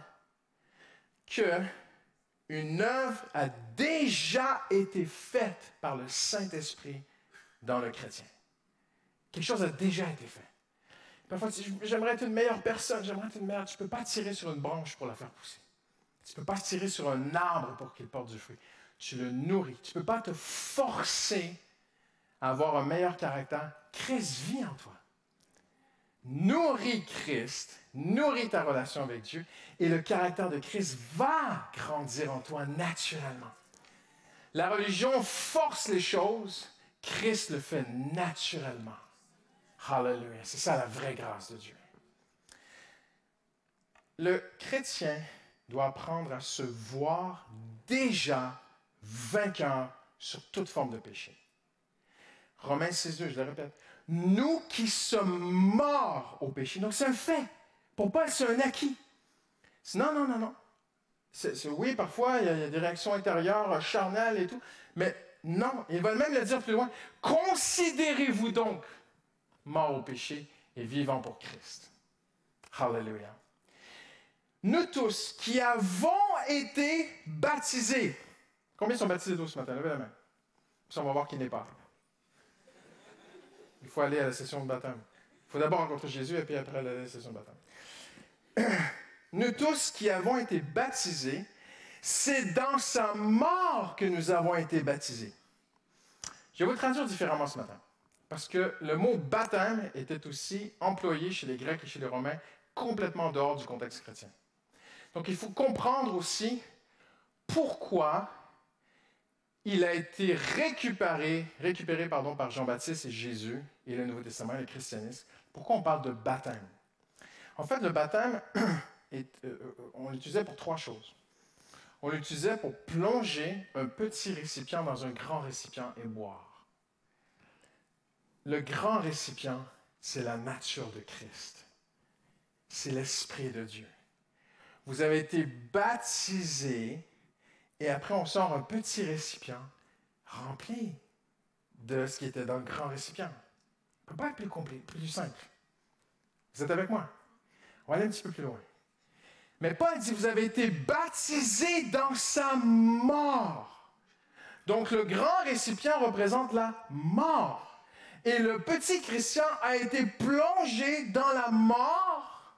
qu'une œuvre a déjà été faite par le Saint-Esprit dans le chrétien. Quelque chose a déjà été fait. Parfois, j'aimerais être une meilleure personne, j'aimerais être une meilleure. Tu ne peux pas tirer sur une branche pour la faire pousser. Tu ne peux pas tirer sur un arbre pour qu'il porte du fruit. Tu le nourris. Tu ne peux pas te forcer à avoir un meilleur caractère. Christ vit en toi. Nourris Christ, nourris ta relation avec Dieu, et le caractère de Christ va grandir en toi naturellement. La religion force les choses, Christ le fait naturellement. Hallelujah. C'est ça la vraie grâce de Dieu. Le chrétien doit apprendre à se voir déjà vainqueur sur toute forme de péché. Romains 6,2, je le répète. Nous qui sommes morts au péché. Donc c'est un fait. Pour Paul, c'est un acquis. Non. Oui, parfois, il y a des réactions intérieures, charnelles et tout. Mais non, il va même le dire plus loin. Considérez-vous donc morts au péché et vivants pour Christ. Hallelujah. Nous tous qui avons été baptisés. Combien sont baptisés d'eau ce matin? Levez la main. Puis on va voir qui n'est pas. Il faut aller à la session de baptême. Il faut d'abord rencontrer Jésus et puis après aller à la session de baptême. Nous tous qui avons été baptisés, c'est dans sa mort que nous avons été baptisés. Je vais vous le traduire différemment ce matin. Parce que le mot baptême était aussi employé chez les Grecs et chez les Romains complètement dehors du contexte chrétien. Donc il faut comprendre aussi pourquoi il a été récupéré par Jean-Baptiste et Jésus et le Nouveau Testament et le christianisme. Pourquoi on parle de baptême? En fait, le baptême, on l'utilisait pour trois choses. On l'utilisait pour plonger un petit récipient dans un grand récipient et boire. Le grand récipient, c'est la nature de Christ. C'est l'Esprit de Dieu. Vous avez été baptisés et après on sort un petit récipient rempli de ce qui était dans le grand récipient. On ne peut pas être plus complet, plus simple. Vous êtes avec moi? On va aller un petit peu plus loin. Mais Paul dit, vous avez été baptisés dans sa mort. Donc le grand récipient représente la mort. Et le petit Christian a été plongé dans la mort.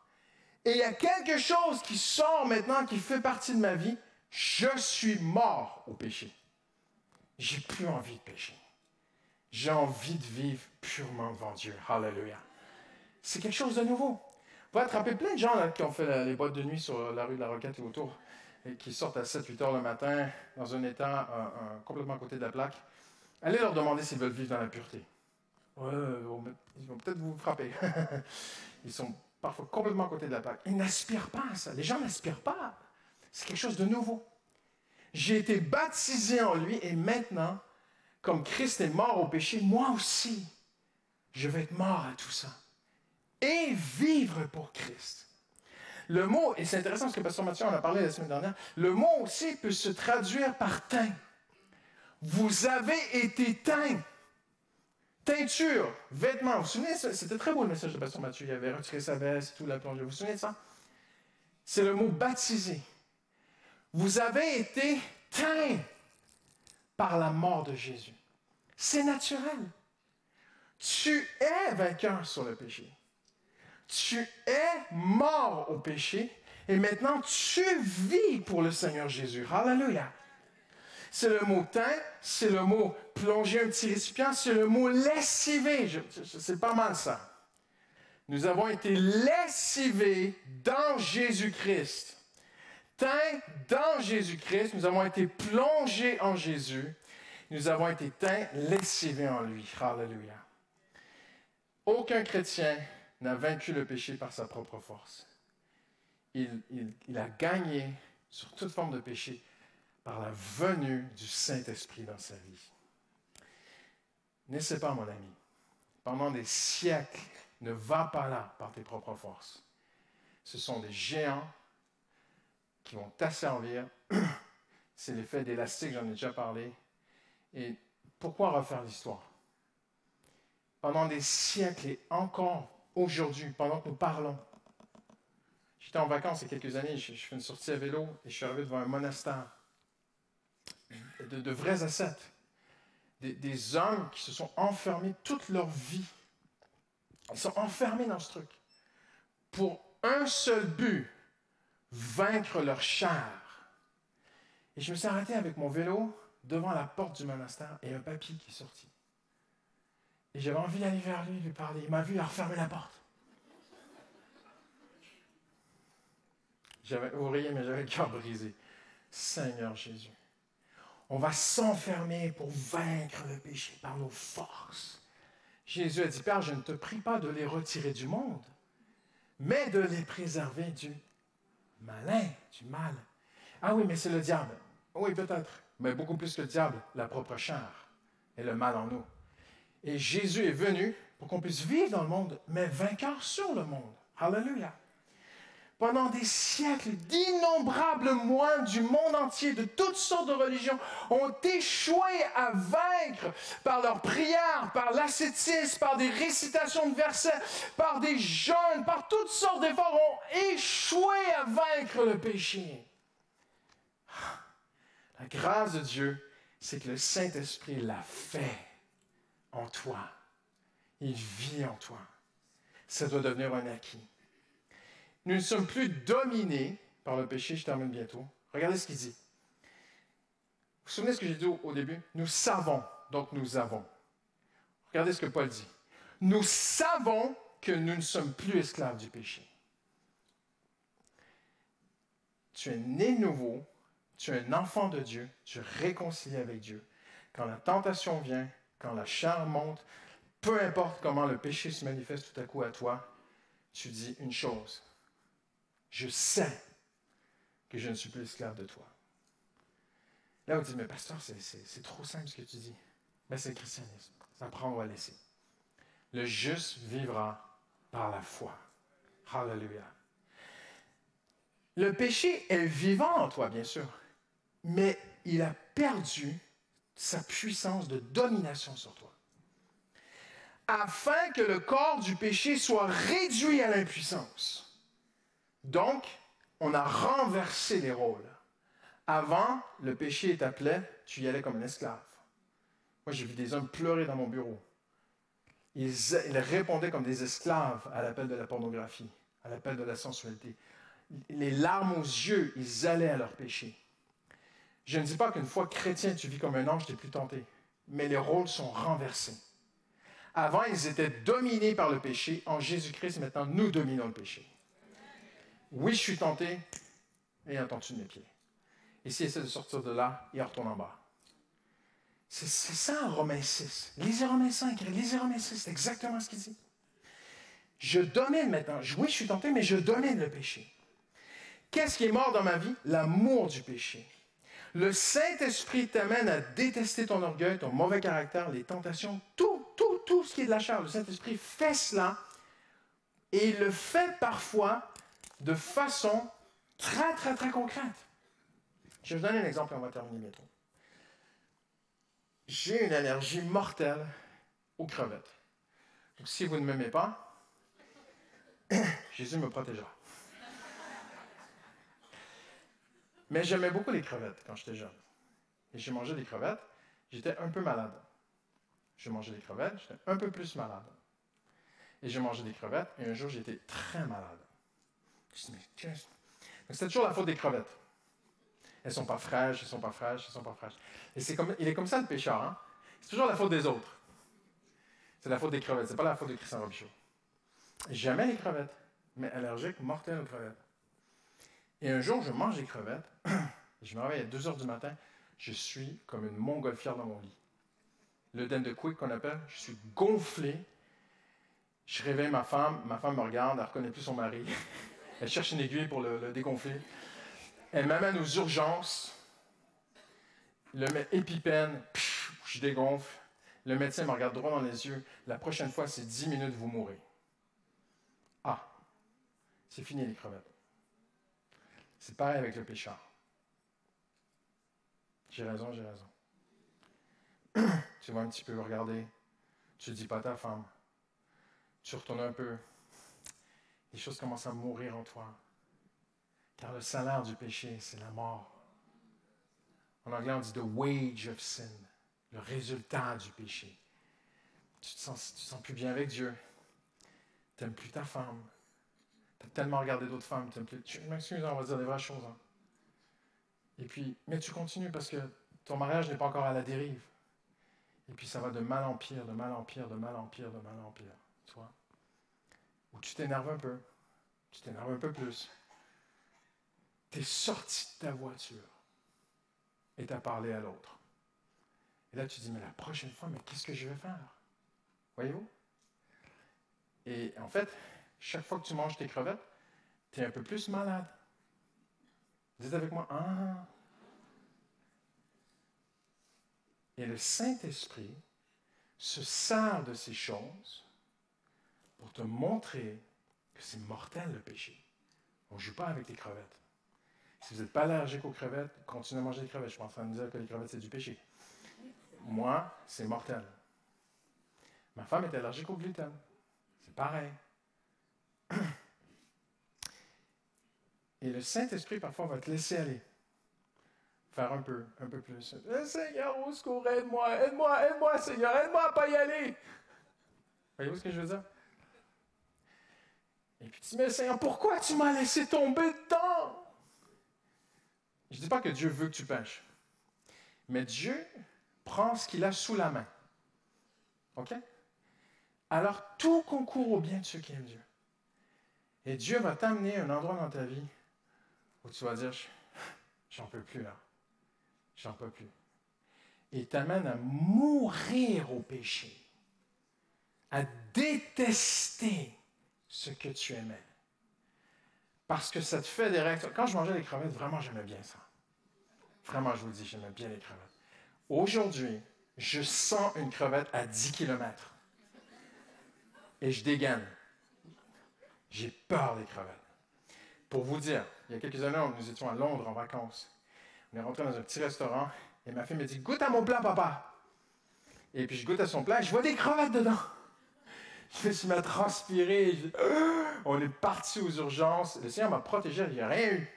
Et il y a quelque chose qui sort maintenant, qui fait partie de ma vie. Je suis mort au péché. J'ai plus envie de pécher. J'ai envie de vivre purement devant Dieu. Hallelujah. C'est quelque chose de nouveau. Vous pouvez attraper plein de gens là, qui ont fait les boîtes de nuit sur la rue de la Roquette et autour, et qui sortent à 7-8 heures le matin, dans un état complètement à côté de la plaque. Allez leur demander s'ils veulent vivre dans la pureté. Ils vont peut-être vous frapper. Ils sont parfois complètement à côté de la plaque. Ils n'aspirent pas à ça. Les gens n'aspirent pas. C'est quelque chose de nouveau. J'ai été baptisé en lui et maintenant, comme Christ est mort au péché, moi aussi, je vais être mort à tout ça. Et vivre pour Christ. Le mot, et c'est intéressant parce que Pasteur Mathieu en a parlé la semaine dernière, le mot aussi peut se traduire par teint. Vous avez été teint. Teinture, vêtements. Vous vous souvenez, c'était très beau le message de Pasteur Mathieu. Il avait retiré sa veste, tout la plongée. Vous vous souvenez de ça? C'est le mot baptisé. Vous avez été teint par la mort de Jésus. C'est naturel. Tu es vainqueur sur le péché. Tu es mort au péché et maintenant tu vis pour le Seigneur Jésus. Hallelujah. C'est le mot teint, c'est le mot plonger un petit récipient, c'est le mot lessiver. C'est pas mal ça. Nous avons été lessivés dans Jésus-Christ. Teints dans Jésus-Christ, nous avons été plongés en Jésus. Nous avons été teints, lessivés en lui. Alléluia. Aucun chrétien n'a vaincu le péché par sa propre force. Il a gagné sur toute forme de péché par la venue du Saint-Esprit dans sa vie. N'essaie pas, mon ami. Pendant des siècles, ne va pas là par tes propres forces. Ce sont des géants qui vont t'asservir. C'est l'effet d'élastique, j'en ai déjà parlé. Et pourquoi refaire l'histoire? Pendant des siècles et encore aujourd'hui, pendant que nous parlons, j'étais en vacances il y a quelques années, je fais une sortie à vélo et je suis arrivé devant un monastère de vrais ascètes, des hommes qui se sont enfermés toute leur vie. Ils sont enfermés dans ce truc pour un seul but, vaincre leur chair. Et je me suis arrêté avec mon vélo devant la porte du monastère et un papy qui est sorti. Et j'avais envie d'aller vers lui, lui parler. Il m'a vu, il a refermé la porte. Vous riez, mais j'avais le cœur brisé. Seigneur Jésus, on va s'enfermer pour vaincre le péché par nos forces. Jésus a dit, Père, je ne te prie pas de les retirer du monde, mais de les préserver du malin, du mal. Ah oui, mais c'est le diable. Oui, peut-être, mais beaucoup plus que le diable, la propre chair et le mal en nous. Et Jésus est venu pour qu'on puisse vivre dans le monde, mais vainqueur sur le monde. Alléluia. Pendant des siècles, d'innombrables moines du monde entier, de toutes sortes de religions, ont échoué à vaincre par leurs prières, par l'ascétisme, par des récitations de versets, par des jeûnes, par toutes sortes d'efforts, ont échoué à vaincre le péché. La grâce de Dieu, c'est que le Saint-Esprit l'a fait en toi. Il vit en toi. Ça doit devenir un acquis. Nous ne sommes plus dominés par le péché. Je termine bientôt. Regardez ce qu'il dit. Vous vous souvenez de ce que j'ai dit au début? Nous savons, donc nous avons. Regardez ce que Paul dit. Nous savons que nous ne sommes plus esclaves du péché. Tu es né nouveau, tu es un enfant de Dieu, tu es réconcilié avec Dieu. Quand la tentation vient, quand la chair monte, peu importe comment le péché se manifeste tout à coup à toi, tu dis une chose. Je sais que je ne suis plus esclave de toi. Là, on dit, mais pasteur, c'est trop simple ce que tu dis. Mais c'est le christianisme. Ça prend ou à laisser. Le juste vivra par la foi. Hallelujah. Le péché est vivant en toi, bien sûr, mais il a perdu sa puissance de domination sur toi. Afin que le corps du péché soit réduit à l'impuissance. Donc, on a renversé les rôles. Avant, le péché t'appelait, tu y allais comme un esclave. Moi, j'ai vu des hommes pleurer dans mon bureau. Ils répondaient comme des esclaves à l'appel de la pornographie, à l'appel de la sensualité. Les larmes aux yeux, ils allaient à leur péché. Je ne dis pas qu'une fois chrétien, tu vis comme un ange, tu n'es plus tenté. Mais les rôles sont renversés. Avant, ils étaient dominés par le péché. En Jésus-Christ, maintenant, nous dominons le péché. Oui, je suis tenté, et entends-tu de mes pieds. Et s'il essaie de sortir de là, il retourne en bas. C'est ça, Romains 6. Lisez Romains 5, lisez Romains 6, c'est exactement ce qu'il dit. Je domine maintenant. Oui, je suis tenté, mais je domine le péché. Qu'est-ce qui est mort dans ma vie? L'amour du péché. Le Saint-Esprit t'amène à détester ton orgueil, ton mauvais caractère, les tentations, tout ce qui est de la chair. Le Saint-Esprit fait cela et il le fait parfois de façon très, très, très concrète. Je vais vous donner un exemple et on va terminer bientôt. J'ai une allergie mortelle aux crevettes. Donc, si vous ne m'aimez pas, Jésus me protégera. Mais j'aimais beaucoup les crevettes quand j'étais jeune. Et j'ai mangé des crevettes, j'étais un peu malade. Je mangeais des crevettes, j'étais un peu plus malade. Et j'ai mangé des crevettes, et un jour, j'étais très malade. Je me suis dit, mais qu'est-ce que... Donc, c'était toujours la faute des crevettes. Elles sont pas fraîches, elles sont pas fraîches, elles sont pas fraîches. Et il est comme ça, le pécheur. Hein? C'est toujours la faute des autres. C'est la faute des crevettes, c'est pas la faute de Christian Robichaud. Jamais les crevettes, mais allergique mortel aux crevettes. Et un jour, je mange les crevettes, je me réveille à 2 heures du matin, je suis comme une montgolfière dans mon lit. Le den de quick qu'on appelle, je suis gonflé. Je réveille ma femme me regarde, elle ne reconnaît plus son mari. Elle cherche une aiguille pour le dégonfler. Elle m'amène aux urgences. Le épipène, je dégonfle. Le médecin me regarde droit dans les yeux. La prochaine fois, c'est 10 minutes, vous mourrez. Ah, c'est fini les crevettes. C'est pareil avec le pécheur. J'ai raison. Tu vas un petit peu regarder. Tu ne dis pas à ta femme. Tu retournes un peu. Les choses commencent à mourir en toi. Car le salaire du péché, c'est la mort. En anglais, on dit « the wage of sin », le résultat du péché. Tu te sens plus bien avec Dieu. Tu n'aimes plus ta femme. Tu as tellement regardé d'autres femmes. Je m'excuse, on va dire des vraies choses. Hein. Et puis, mais tu continues parce que ton mariage n'est pas encore à la dérive. Et puis, ça va de mal en pire, de mal en pire, de mal en pire, de mal en pire. Tu vois? Ou tu t'énerves un peu. Tu t'énerves un peu plus. Tu es sorti de ta voiture et tu as parlé à l'autre. Et là, tu dis, mais la prochaine fois, mais qu'est-ce que je vais faire? Voyez-vous? Et en fait, chaque fois que tu manges tes crevettes, tu es un peu plus malade. Dites avec moi, ah! Et le Saint-Esprit se sert de ces choses pour te montrer que c'est mortel le péché. On ne joue pas avec les crevettes. Si vous n'êtes pas allergique aux crevettes, continuez à manger des crevettes. Je suis pas en train de dire que les crevettes, c'est du péché. Moi, c'est mortel. Ma femme est allergique au gluten. C'est pareil. Et le Saint-Esprit, parfois, va te laisser aller. Faire un peu plus. Seigneur, au secours, aide-moi, Seigneur, aide-moi à ne pas y aller. Voyez-vous ce que je veux dire? Et puis tu dis, mais Seigneur, pourquoi tu m'as laissé tomber dedans? Je ne dis pas que Dieu veut que tu pêches. Mais Dieu prend ce qu'il a sous la main. OK? Alors tout concourt au bien de ceux qui aiment Dieu. Et Dieu va t'amener à un endroit dans ta vie où tu vas dire, j'en peux plus là. J'en peux plus. Et il t'amène à mourir au péché. À détester ce que tu aimais. Parce que ça te fait des réactions. Quand je mangeais les crevettes, vraiment, j'aimais bien ça. Vraiment, je vous le dis, j'aimais bien les crevettes. Aujourd'hui, je sens une crevette à 10 km. Et je dégaine. J'ai peur des crevettes. Pour vous dire, il y a quelques années, nous étions à Londres en vacances. On est rentré dans un petit restaurant et ma fille me dit « Goûte à mon plat, papa! » Et puis je goûte à son plat et je vois des crevettes dedans. Je me suis mis à transpirer. On est parti aux urgences. Le Seigneur m'a protégé, il n'y a rien eu.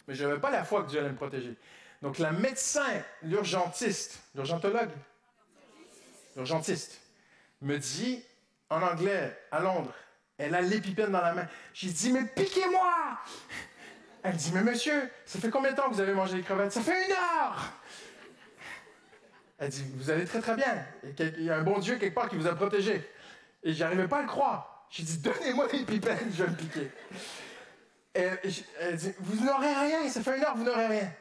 Mais je n'avais pas la foi que Dieu allait me protéger. Donc la médecin, l'urgentiste, l'urgentiste, me dit, en anglais, à Londres, elle a l'épipène dans la main. J'ai dit, mais piquez-moi! Elle dit, mais monsieur, ça fait combien de temps que vous avez mangé les crevettes? Ça fait 1 heure! Elle dit, vous allez très très bien. Il y a un bon Dieu quelque part qui vous a protégé. Et je n'arrivais pas à le croire. J'ai dit, donnez-moi l'épipène, je vais me piquer. Et elle dit, vous n'aurez rien, ça fait 1 heure, vous n'aurez rien.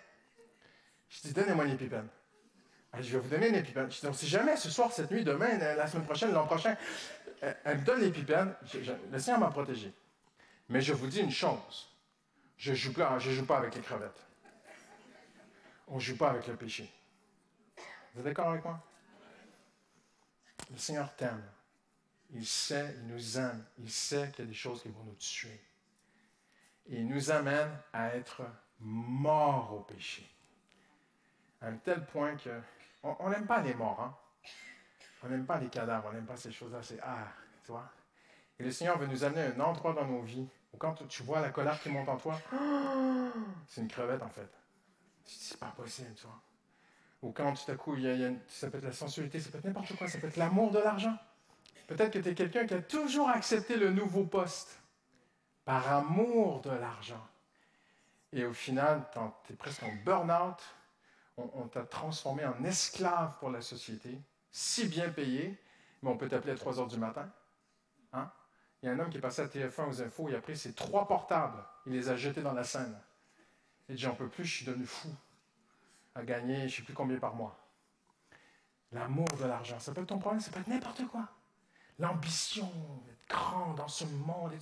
Je dis, donnez-moi l'épipène. Je vais vous donner l'épipène. Je dis, on ne sait jamais, ce soir, cette nuit, demain, la semaine prochaine, l'an prochain. Elle me donne l'épipène. Le Seigneur m'a protégé. Mais je vous dis une chose. Je ne joue pas avec les crevettes. On ne joue pas avec le péché. Vous êtes d'accord avec moi? Le Seigneur t'aime. Il sait, il nous aime. Il sait qu'il y a des choses qui vont nous tuer. Et il nous amène à être morts au péché. À un tel point qu'on n'aime pas les morts. Hein? On n'aime pas les cadavres. On n'aime pas ces choses-là. C'est tu vois? Et le Seigneur veut nous amener à un endroit dans nos vies où quand tu vois la colère qui monte en toi, c'est une crevette en fait. C'est pas possible, tu vois. Ou quand tout à coup, ça peut être la sensualité, ça peut être n'importe quoi, ça peut être l'amour de l'argent. Peut-être que tu es quelqu'un qui a toujours accepté le nouveau poste par amour de l'argent. Et au final, tu es presque en burn-out. On t'a transformé en esclave pour la société, si bien payé, mais on peut t'appeler à 3 heures du matin. Hein? Il y a un homme qui est passé à TF1 aux infos, il a pris ses 3 portables, il les a jetés dans la Seine. Il dit, j'en peux plus, je suis devenu fou à gagner je ne sais plus combien par mois. L'amour de l'argent, ça peut être ton problème, ça peut être n'importe quoi. L'ambition d'être grand dans ce monde,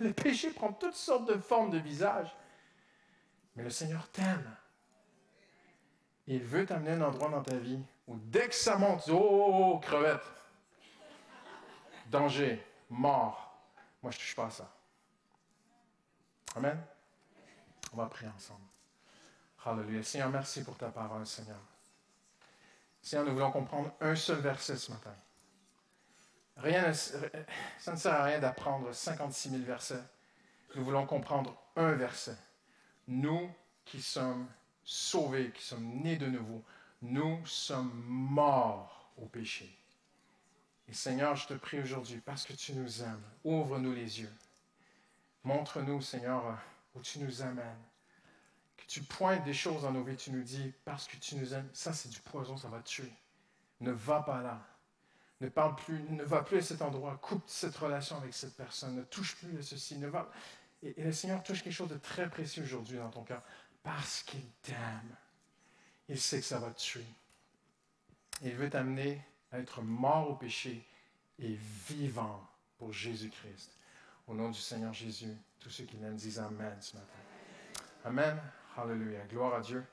le péché prend toutes sortes de formes de visage. Mais le Seigneur t'aime. Il veut t'amener à un endroit dans ta vie où dès que ça monte, tu dis, oh, crevette, danger, mort. Moi, je ne touche pas à ça. Amen. On va prier ensemble. Alléluia. Seigneur, merci pour ta parole, Seigneur. Seigneur, nous voulons comprendre un seul verset ce matin. Ça ne sert à rien d'apprendre 56 000 versets. Nous voulons comprendre un verset. Nous qui sommes sauvés, qui sommes nés de nouveau, nous sommes morts au péché. Et Seigneur, je te prie aujourd'hui, parce que tu nous aimes, ouvre-nous les yeux. Montre-nous, Seigneur, où tu nous amènes. Que tu pointes des choses dans nos vies, tu nous dis, parce que tu nous aimes, ça c'est du poison, ça va te tuer. Ne va pas là. Ne parle plus, ne va plus à cet endroit. Coupe cette relation avec cette personne. Ne touche plus à ceci. Et le Seigneur touche quelque chose de très précieux aujourd'hui dans ton cœur. Parce qu'il t'aime. Il sait que ça va te tuer. Il veut t'amener à être mort au péché et vivant pour Jésus-Christ. Au nom du Seigneur Jésus, tous ceux qui l'aiment disent Amen ce matin. Amen. Alléluia. Gloire à Dieu.